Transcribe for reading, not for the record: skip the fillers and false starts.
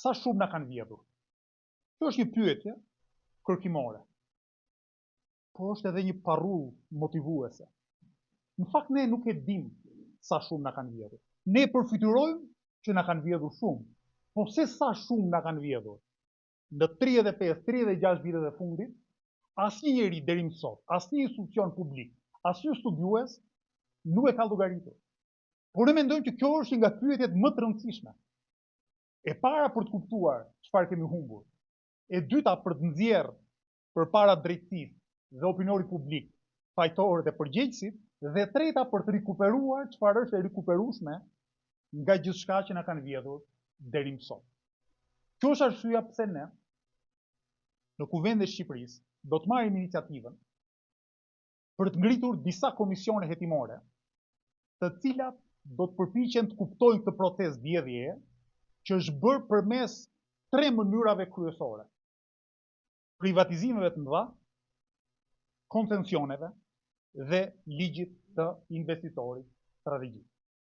sa shumë na kanë vjedhur? Kjo është një pyetje kërkimore, por është edhe një parrull motivuese. Në fakt ne nuk e dim sa shumë na kanë vjedhur. Ne përfytyrojmë që na kanë vjedhur shumë, po se sa shumë na kanë vjedhur në 35-36 vitet e fundit, asnjë njeri deri më sot, asnjë institucion publik, asnjë studiues nuk e ka llogaritur. Por ne mendojmë që kjo është një nga pyetjet më të rëndësishme. E para për të kuptuar çfarë kemi humbur, e dyta për të nxjerrë përpara drejtësisë dhe opinionit publik fajtorët e përgjegjësit, dhe treta për të rikuperuar çfarë është e rikuperueshme nga gjithçka që na kanë vjedhur deri më sot. Kjo është arsyeja pse ne në Kuvendin e Shqipërisë do të marrim iniciativën për të ngritur disa komisione hetimore, të cilat do të përpiqen të kuptojnë këtë proces vjedhjeje që është bërë përmes 3 mënyrave kryesore: privatizimeve të mëdha, koncesioneve dhe ligjit të investitorit strategjik.